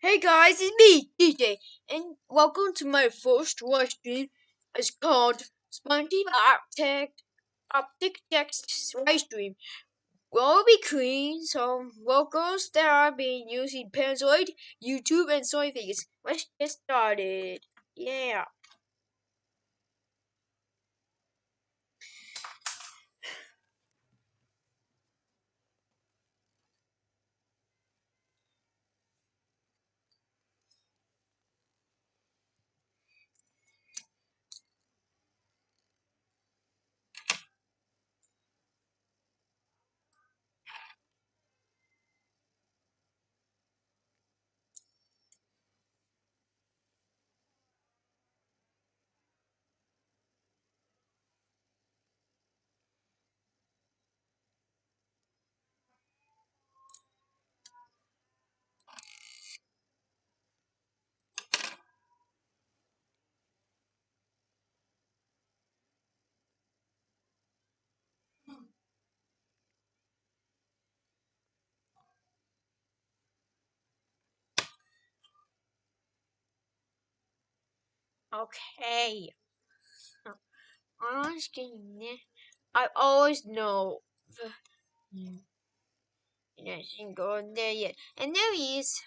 Hey guys, it's me, DJ, and welcome to my first live stream. It's called Spongy TheOpticJect's live stream. Will be clean some logos that are being used in Panzoid, YouTube, and so things. Let's get started. Yeah. Okay. On screen, I always know. Nothing going there yet. And there he is.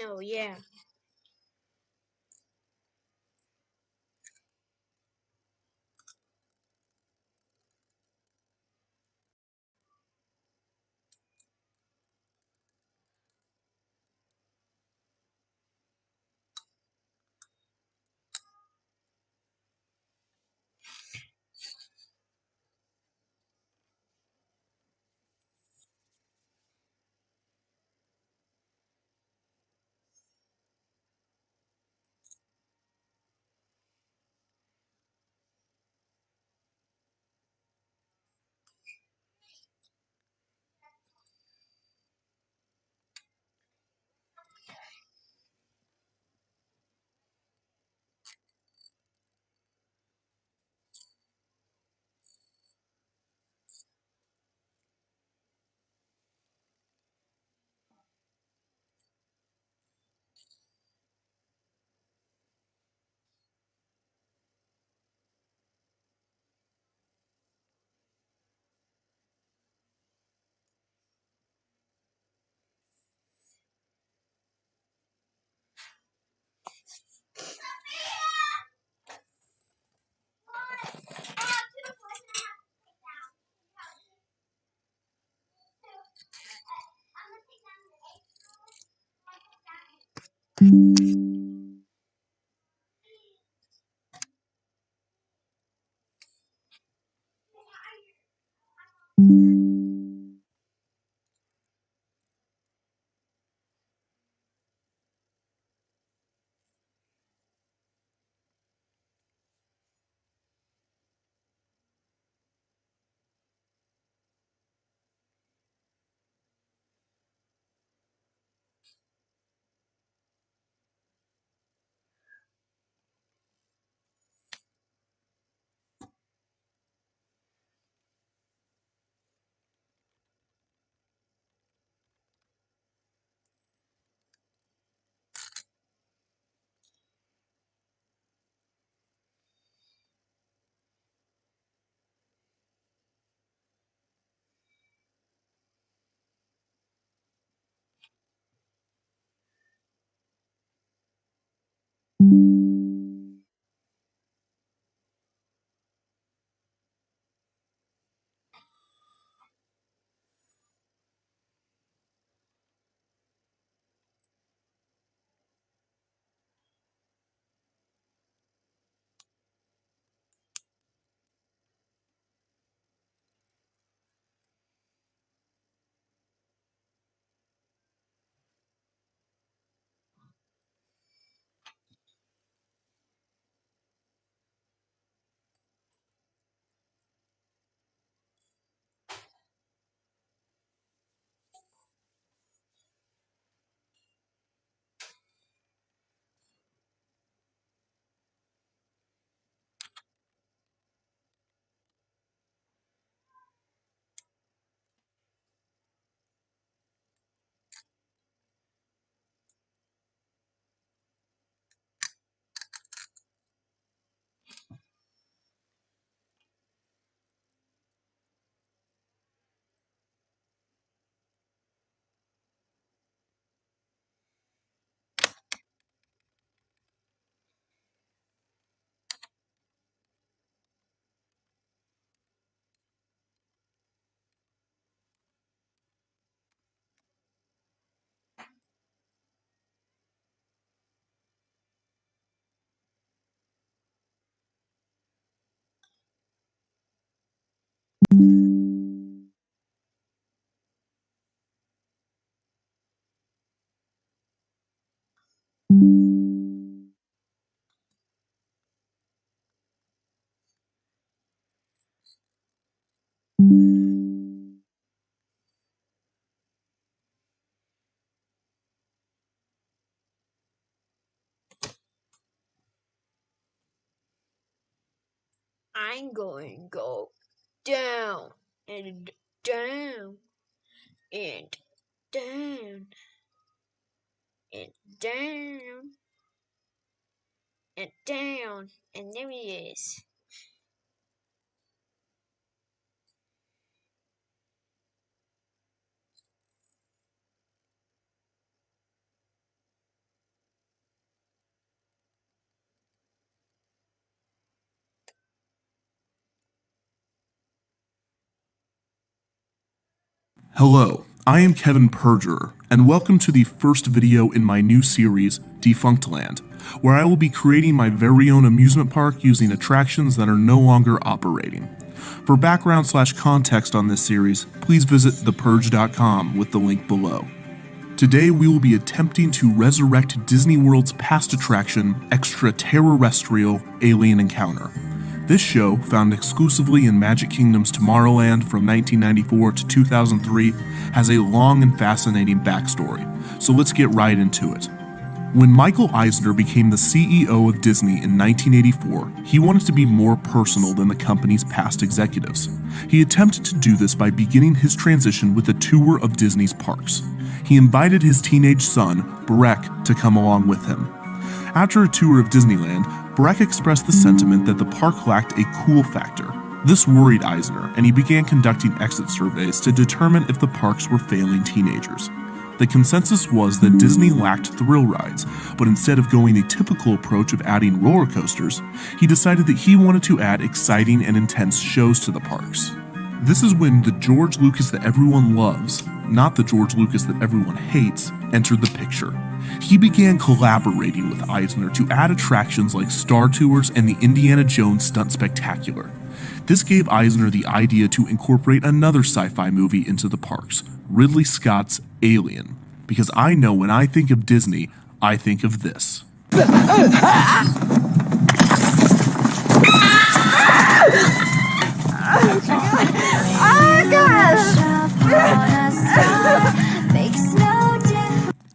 Oh yeah. I'm going to go down and down and down and down and down, and there he is. Hello, I am Kevin Perjurer, and welcome to the first video in my new series, Defunctland, where I will be creating my very own amusement park using attractions that are no longer operating. For background/context on this series, please visit thepurge.com with the link below. Today we will be attempting to resurrect Disney World's past attraction, Extraterrestrial Alien Encounter. This show, found exclusively in Magic Kingdom's Tomorrowland from 1994 to 2003, has a long and fascinating backstory, so let's get right into it. When Michael Eisner became the CEO of Disney in 1984, he wanted to be more personal than the company's past executives. He attempted to do this by beginning his transition with a tour of Disney's parks. He invited his teenage son, Breck, to come along with him. After a tour of Disneyland, Breck expressed the sentiment that the park lacked a cool factor. This worried Eisner, and he began conducting exit surveys to determine if the parks were failing teenagers. The consensus was that Disney lacked thrill rides, but instead of going the typical approach of adding roller coasters, he decided that he wanted to add exciting and intense shows to the parks. This is when the George Lucas that everyone loves, not the George Lucas that everyone hates, entered the picture. He began collaborating with Eisner to add attractions like Star Tours and the Indiana Jones Stunt Spectacular. This gave Eisner the idea to incorporate another sci-fi movie into the parks, Ridley Scott's Alien. Because I know when I think of Disney, I think of this.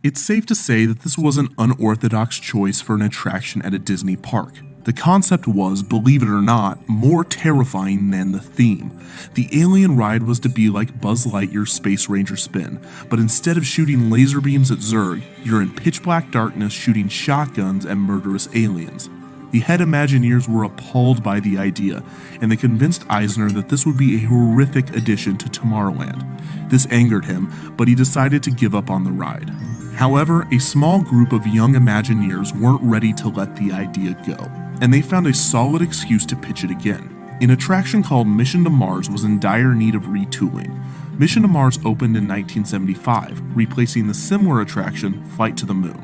It's safe to say that this was an unorthodox choice for an attraction at a Disney park. The concept was, believe it or not, more terrifying than the theme. The Alien ride was to be like Buzz Lightyear's Space Ranger spin, but instead of shooting laser beams at Zurg, you're in pitch black darkness shooting shotguns at murderous aliens. The head Imagineers were appalled by the idea, and they convinced Eisner that this would be a horrific addition to Tomorrowland. This angered him, but he decided to give up on the ride. However, a small group of young Imagineers weren't ready to let the idea go, and they found a solid excuse to pitch it again. An attraction called Mission to Mars was in dire need of retooling. Mission to Mars opened in 1975, replacing the similar attraction Flight to the Moon.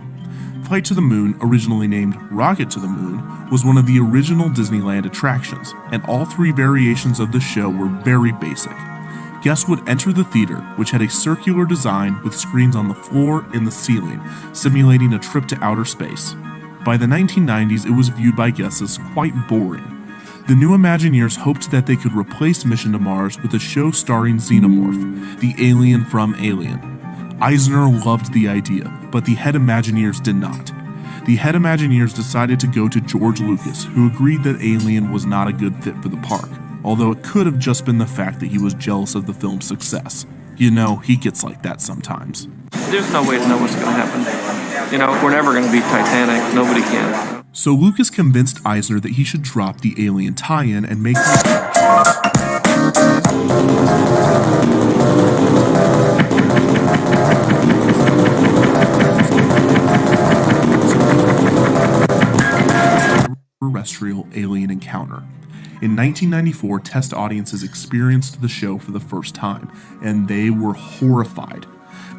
Flight to the Moon, originally named Rocket to the Moon, was one of the original Disneyland attractions, and all three variations of the show were very basic. Guests would enter the theater, which had a circular design with screens on the floor and the ceiling, simulating a trip to outer space. By the 1990s, it was viewed by guests as quite boring. The new Imagineers hoped that they could replace Mission to Mars with a show starring Xenomorph, the alien from Alien. Eisner loved the idea, but the head Imagineers did not. The head Imagineers decided to go to George Lucas, who agreed that Alien was not a good fit for the park, although it could have just been the fact that he was jealous of the film's success. You know, he gets like that sometimes. There's no way to know what's going to happen. You know, we're never going to beat Titanic. Nobody can. So Lucas convinced Eisner that he should drop the Alien tie-in and make Terrestrial Alien Encounter. In 1994, test audiences experienced the show for the first time, and they were horrified.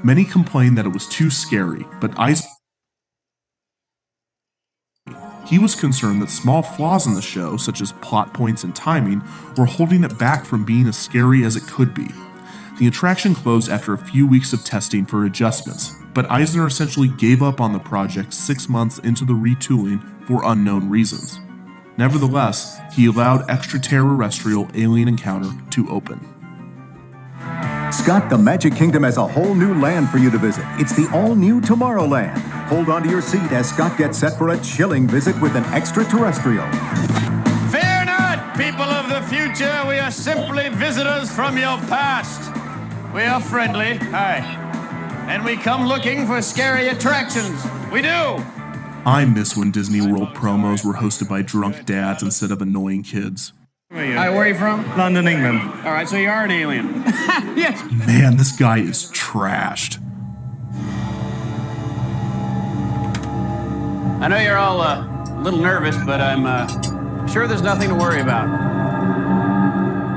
Many complained that it was too scary, but he was concerned that small flaws in the show, such as plot points and timing, were holding it back from being as scary as it could be. The attraction closed after a few weeks of testing for adjustments, but Eisner essentially gave up on the project 6 months into the retooling for unknown reasons. Nevertheless, he allowed Extraterrestrial Alien Encounter to open. Scott, the Magic Kingdom has a whole new land for you to visit. It's the all-new Tomorrowland. Hold on to your seat as Scott gets set for a chilling visit with an extraterrestrial. Fear not, people of the future. We are simply visitors from your past. We are friendly, hi, and we come looking for scary attractions. We do. I miss when Disney World promos were hosted by drunk dads instead of annoying kids. Hi, where are you from? London, England. All right, so you are an alien. Yes. Man, this guy is trashed. I know you're all a little nervous, but I'm sure there's nothing to worry about.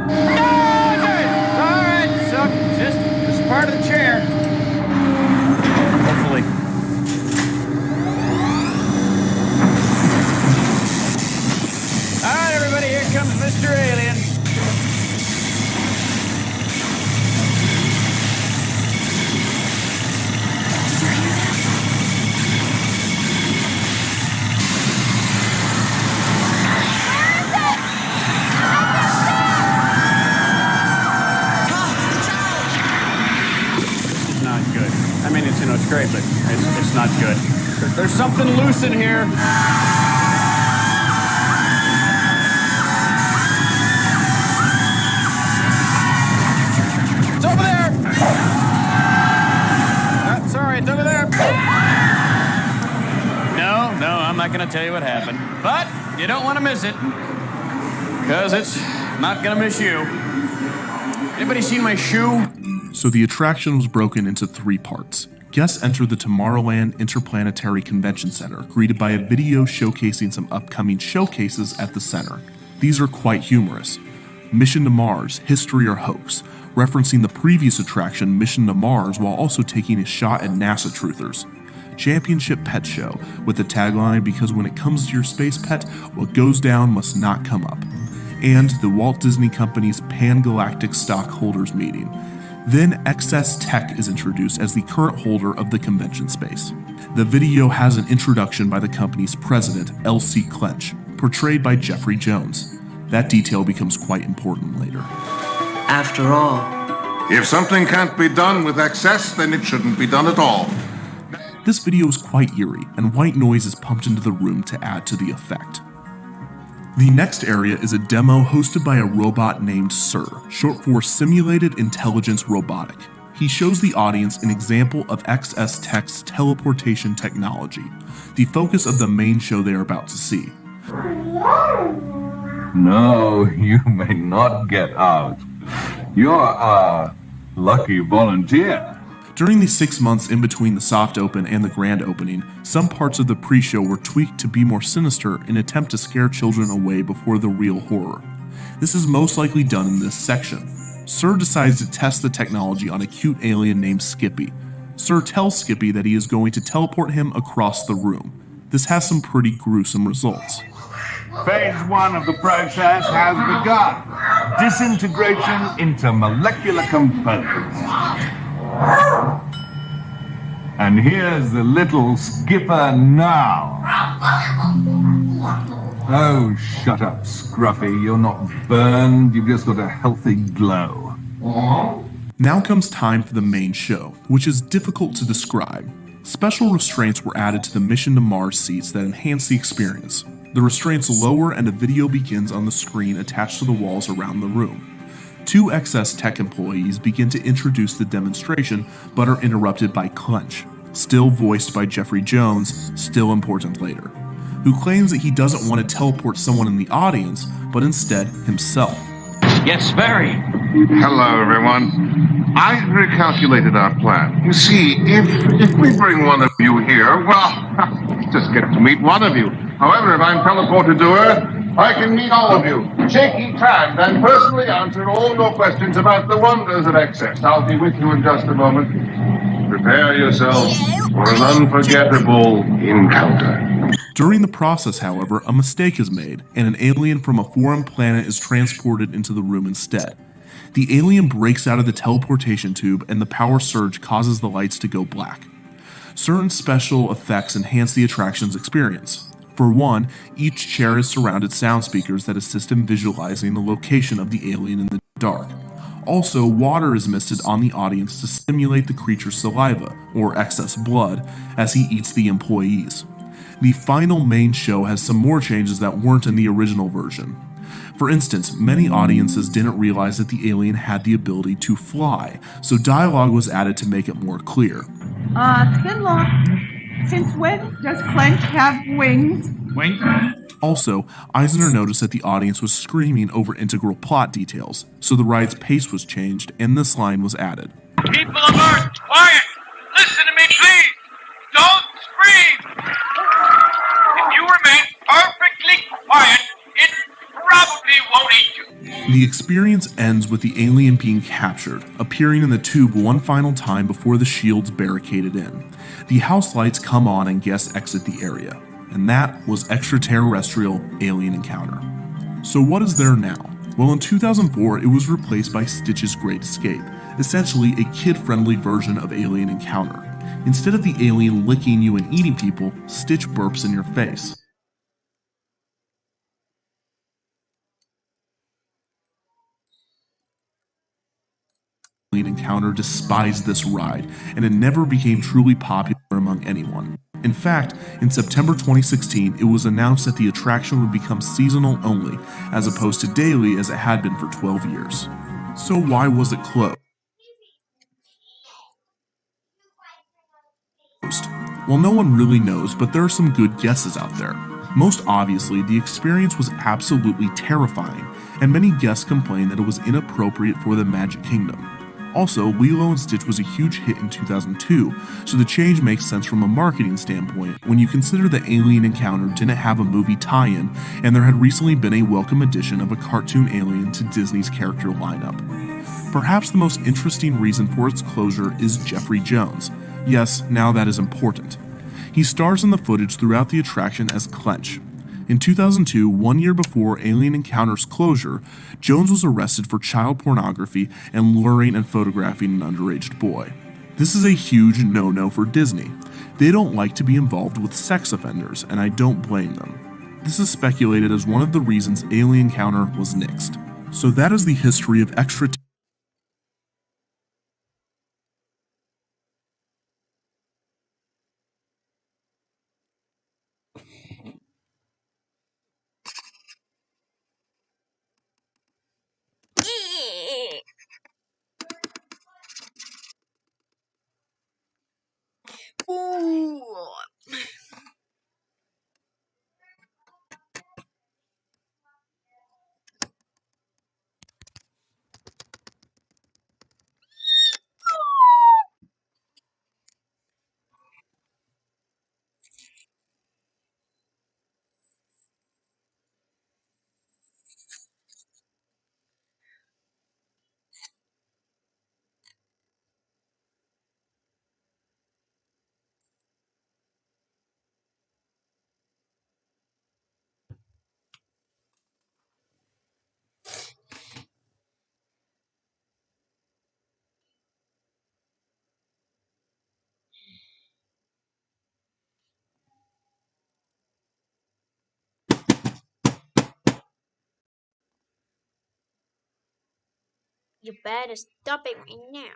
No, all right, so just not good. There's something loose in here. It's over there! Sorry, it's over there. No, I'm not going to tell you what happened. But you don't want to miss it, because it's not going to miss you. Anybody seen my shoe? So the attraction was broken into 3 parts. Guests enter the Tomorrowland Interplanetary Convention Center, greeted by a video showcasing some upcoming showcases at the center. These are quite humorous. Mission to Mars, History or Hoax, referencing the previous attraction Mission to Mars while also taking a shot at NASA truthers. Championship Pet Show, with the tagline, because when it comes to your space pet, what goes down must not come up. And the Walt Disney Company's Pan-Galactic Stockholders Meeting. Then XS Tech is introduced as the current holder of the convention space. The video has an introduction by the company's president, L.C. Clench, portrayed by Jeffrey Jones. That detail becomes quite important later. After all, if something can't be done with excess, then it shouldn't be done at all. This video is quite eerie, and white noise is pumped into the room to add to the effect. The next area is a demo hosted by a robot named Sir, short for Simulated Intelligence Robotic. He shows the audience an example of XS Tech's teleportation technology, the focus of the main show they are about to see. No, you may not get out. You're a lucky volunteer. During the 6 months in between the soft open and the grand opening, some parts of the pre-show were tweaked to be more sinister in an attempt to scare children away before the real horror. This is most likely done in this section. Sir decides to test the technology on a cute alien named Skippy. Sir tells Skippy that he is going to teleport him across the room. This has some pretty gruesome results. Phase 1 of the process has begun. Disintegration into molecular components. And here's the little skipper now. Oh, shut up, Scruffy. You're not burned, you've just got a healthy glow. Now comes time for the main show, which is difficult to describe. Special restraints were added to the Mission to Mars seats that enhance the experience. The restraints lower and a video begins on the screen attached to the walls around the room. 2 XS Tech employees begin to introduce the demonstration, but are interrupted by Clench, still voiced by Jeffrey Jones, still important later, who claims that he doesn't want to teleport someone in the audience, but instead himself. Yes, very. Hello, everyone. I recalculated our plan. You see, if we bring one of you here, well, just get to meet one of you. However, if I'm teleported to Earth, I can meet all of you, shake each hand, and personally answer all your questions about the wonders of excess. I'll be with you in just a moment. Prepare yourselves for an unforgettable encounter. During the process, however, a mistake is made, and an alien from a foreign planet is transported into the room instead. The alien breaks out of the teleportation tube, and the power surge causes the lights to go black. Certain special effects enhance the attraction's experience. For one, each chair is surrounded sound speakers that assist in visualizing the location of the alien in the dark. Also, water is misted on the audience to stimulate the creature's saliva, or excess blood, as he eats the employees. The final main show has some more changes that weren't in the original version. For instance, many audiences didn't realize that the alien had the ability to fly, so dialogue was added to make it more clear. It's been long. Since when does Clench have wings? Wink. Also, Eisner noticed that the audience was screaming over integral plot details, so the ride's pace was changed and this line was added. People of Earth, quiet! Listen to me, please! Don't scream! If you remain perfectly quiet, it probably won't eat you. The experience ends with the alien being captured, appearing in the tube one final time before the shield's barricaded in. The house lights come on and guests exit the area. And that was Extraterrestrial Alien Encounter. So what is there now? Well, in 2004, it was replaced by Stitch's Great Escape, essentially a kid-friendly version of Alien Encounter. Instead of the alien licking you and eating people, Stitch burps in your face. encounter despised this ride, and it never became truly popular among anyone. In fact, in September 2016, it was announced that the attraction would become seasonal only, as opposed to daily as it had been for 12 years. So why was it closed? Well, no one really knows, but there are some good guesses out there. Most obviously, the experience was absolutely terrifying, and many guests complained that it was inappropriate for the Magic Kingdom. Also, Lilo & Stitch was a huge hit in 2002, so the change makes sense from a marketing standpoint when you consider the Alien Encounter didn't have a movie tie-in, and there had recently been a welcome addition of a cartoon alien to Disney's character lineup. Perhaps the most interesting reason for its closure is Jeffrey Jones. Yes, now that is important. He stars in the footage throughout the attraction as Clench. In 2002, 1 year before Alien Encounter's closure, Jones was arrested for child pornography and luring and photographing an underage boy. This is a huge no-no for Disney. They don't like to be involved with sex offenders, and I don't blame them. This is speculated as one of the reasons Alien Encounter was nixed. So that is the history of extra Ooh. You better stop it right now.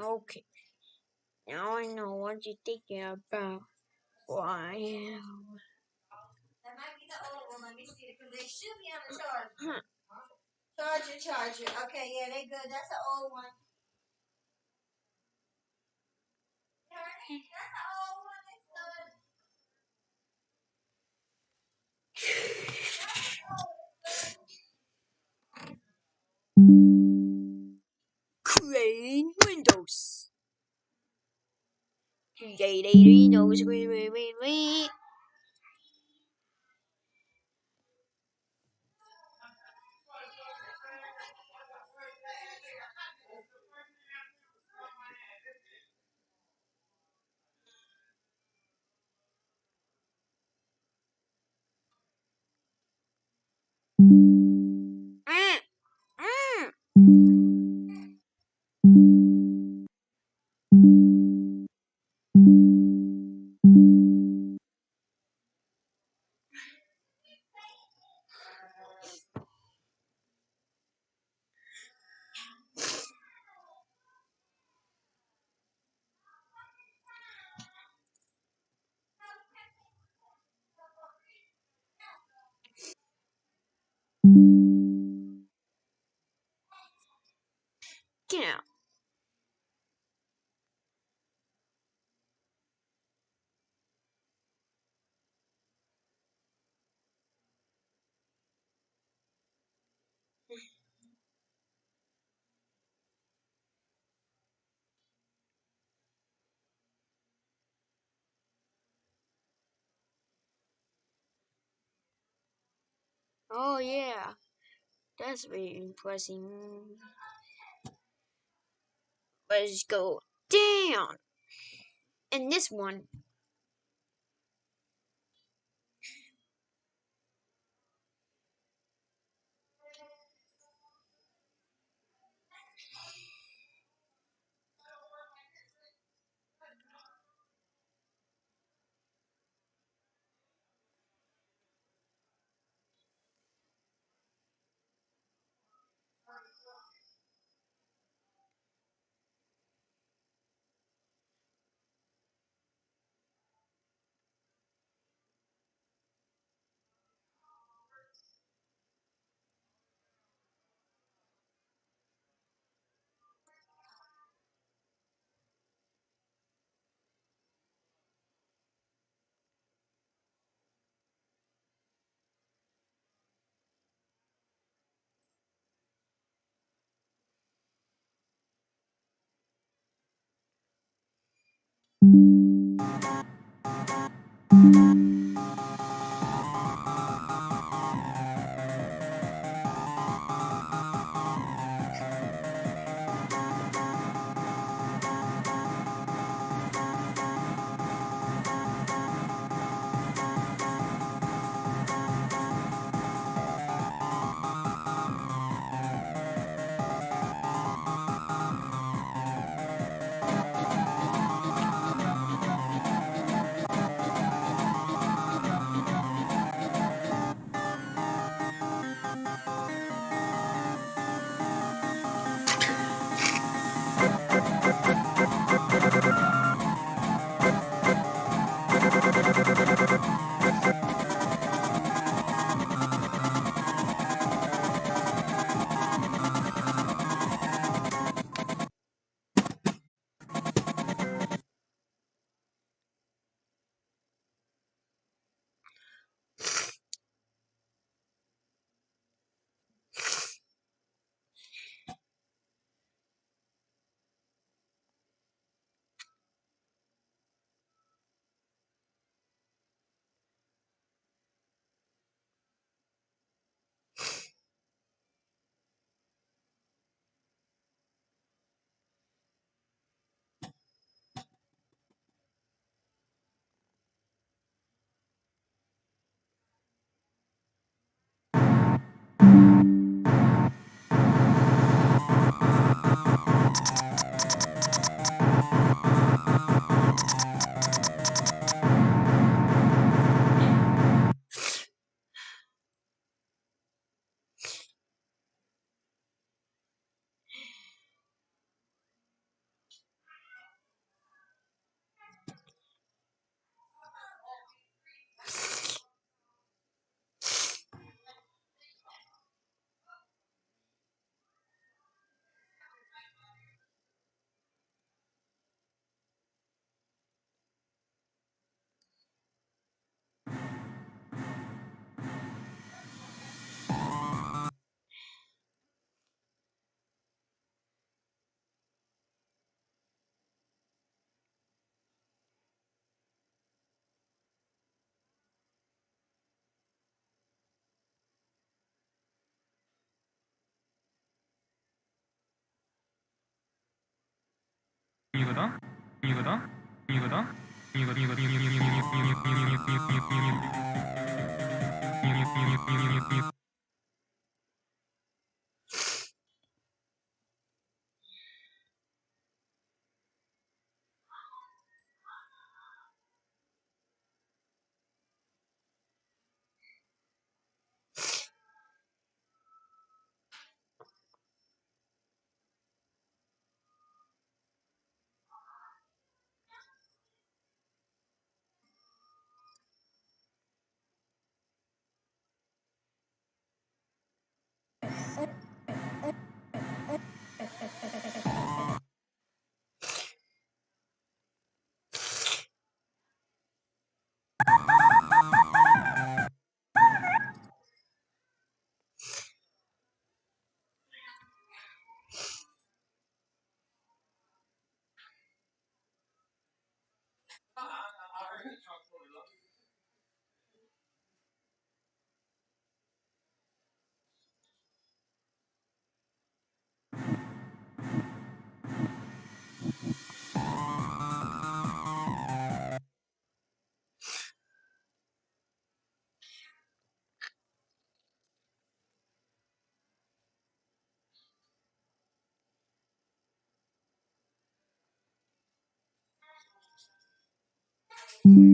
Okay, now I know what you're thinking about. Why? That might be the old one. Let me see it because they should be on the charger. Charger. Okay, yeah, they good. That's the old one. That's the old one. Create windows. Create windows. Wait. Get out. Oh yeah, that's very impressive. Let's go down. And this one. 이거다? 이거다? 이거다? What?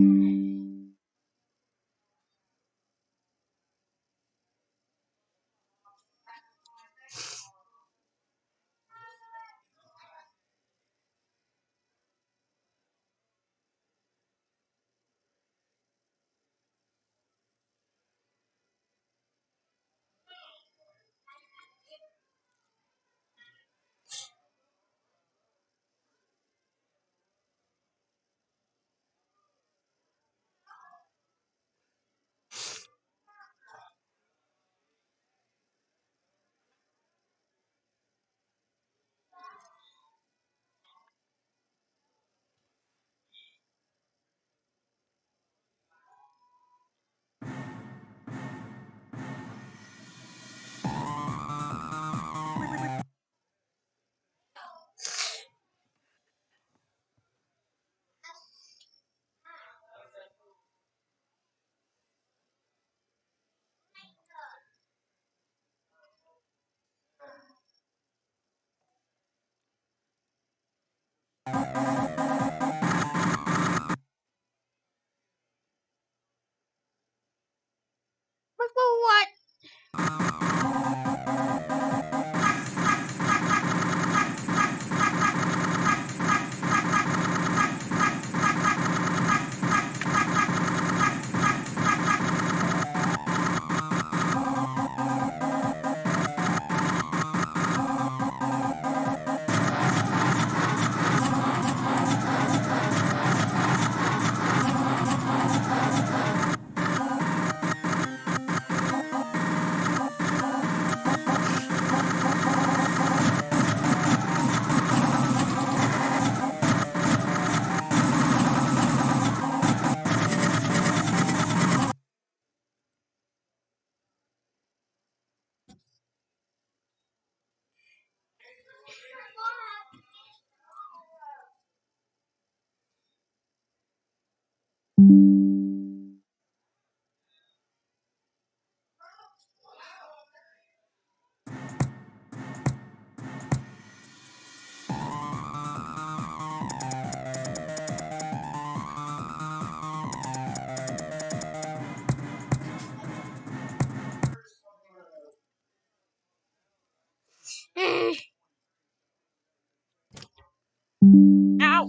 Ow!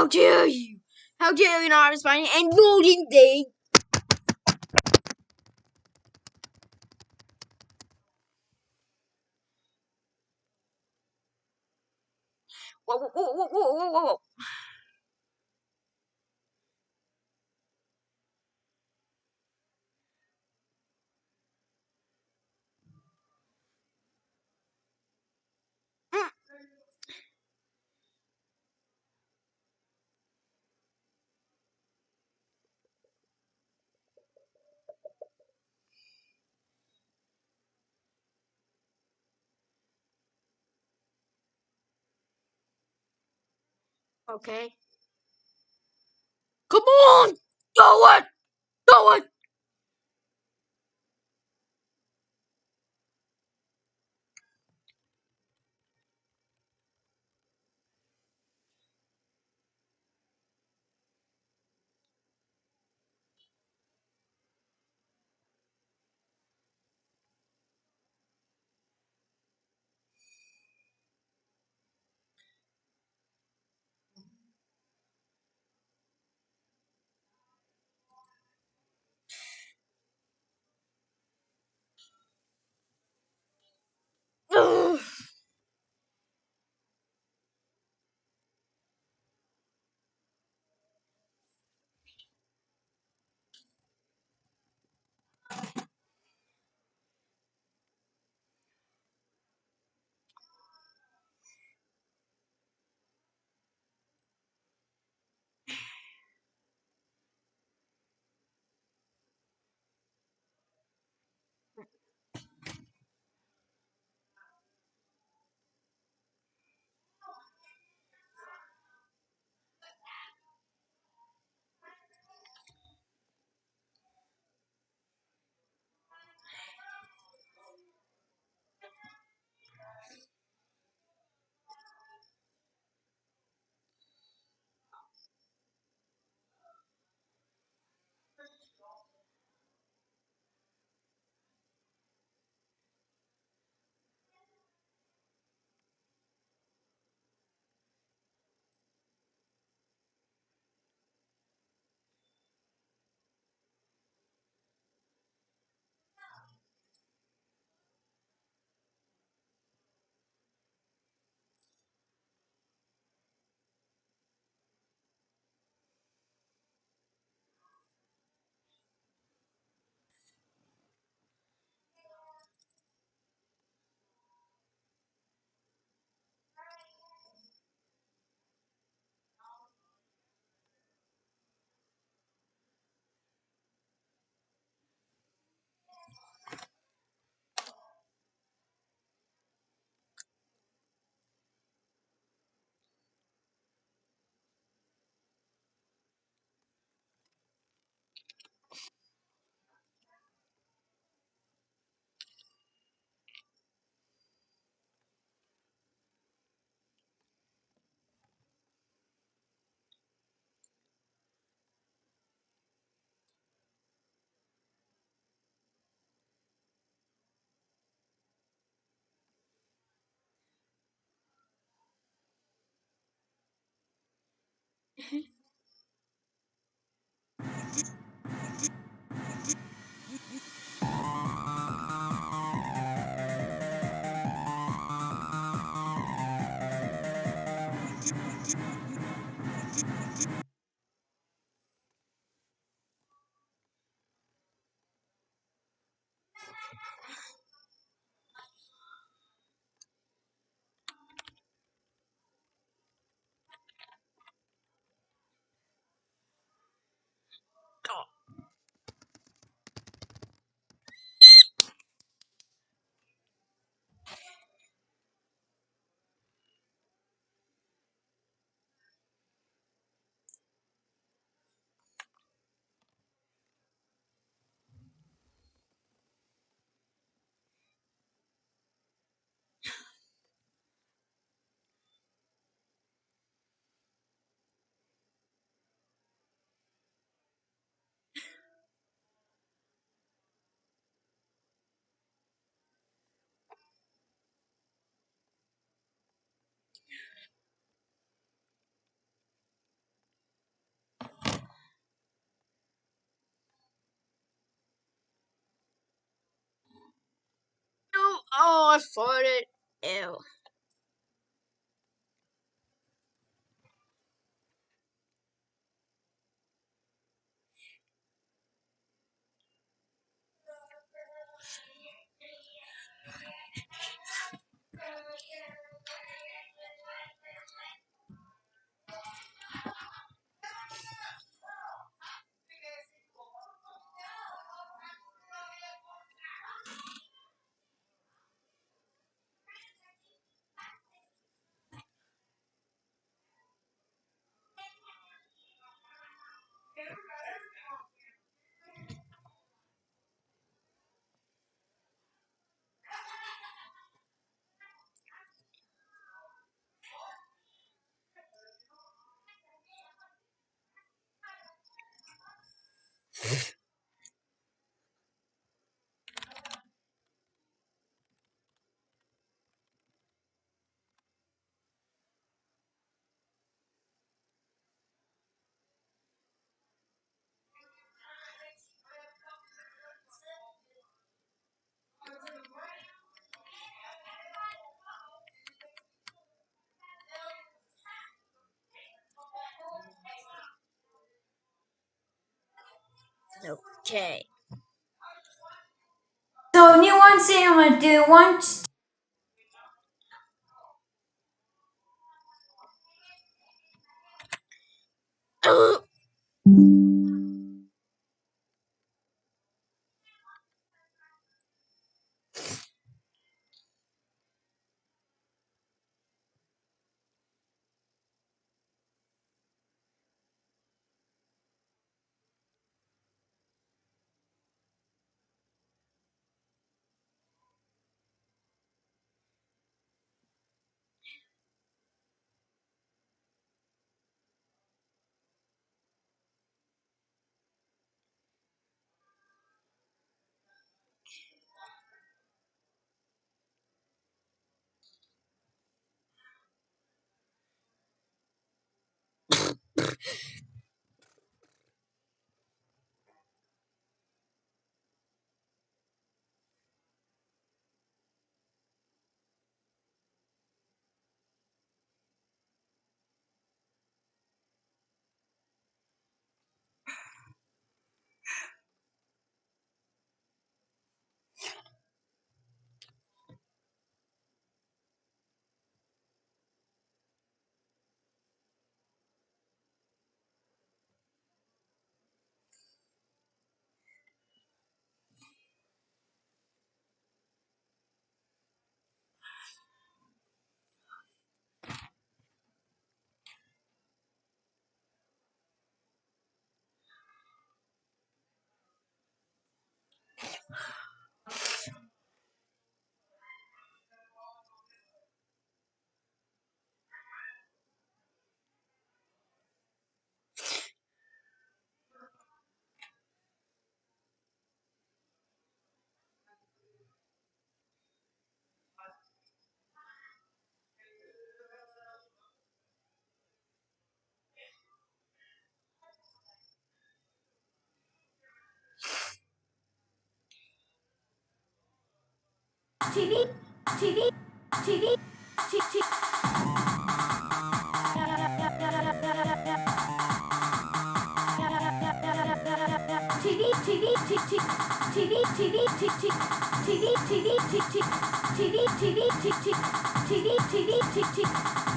dare you? How dare you not respond and golden day? Whoa, whoa, whoa, whoa, whoa, whoa, whoa. Okay. Come on! Do it! Do it! Oh, I farted. Ew. Okay. So new one thing I'm gonna do once. TV, TV, TV, TV. TV, TV, TV, TV, TV, TV, TV, TV, TV, TV, TV, TV, TV, TV, TV, TV, TV, TV.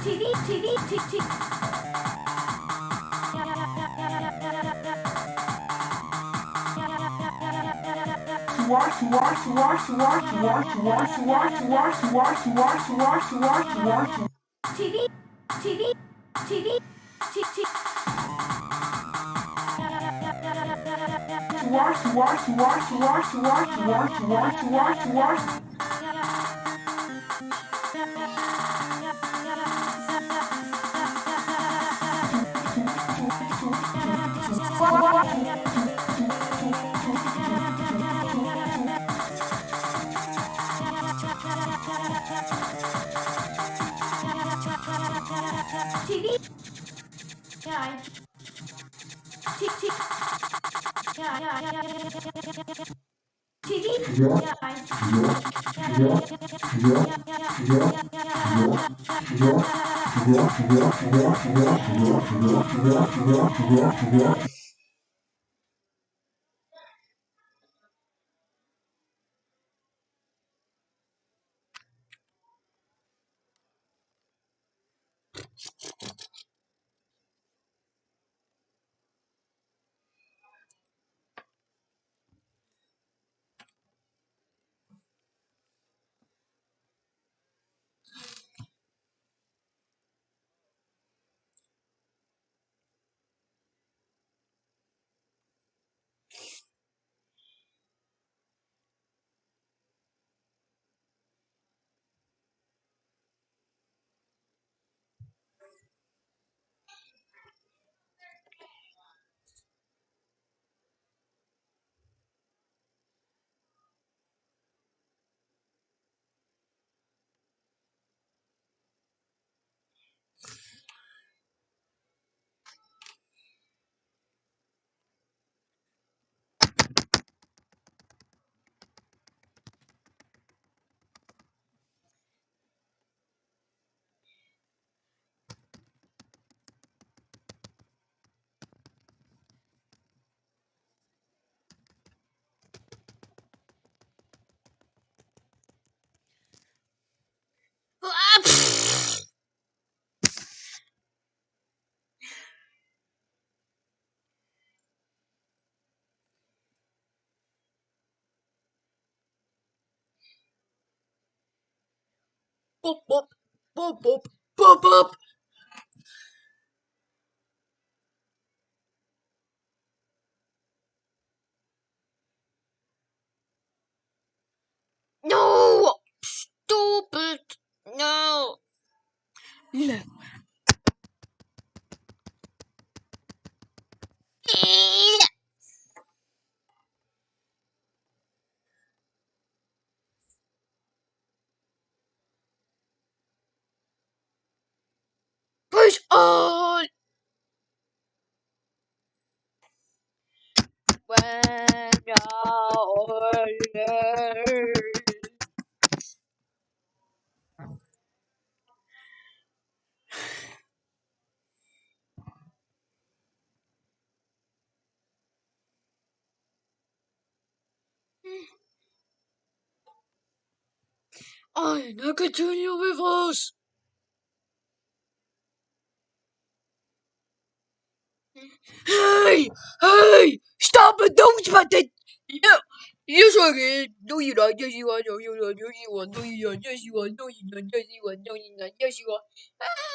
TV, TV, TV, TV. TV. Yeah. TV. Boop, boop, boop, boop, boop, boop. No! Stupid! No! Left. Push on! When I now continue with us. Hey! Hey! Stop it! Don't spot it! No! Yes, I can. No, you're not. Yes, you are. No, you're not. Yes, you are. No, you're not. Yes, you are. No, you're not. Yes, you are. No, you're not. Yes, you are.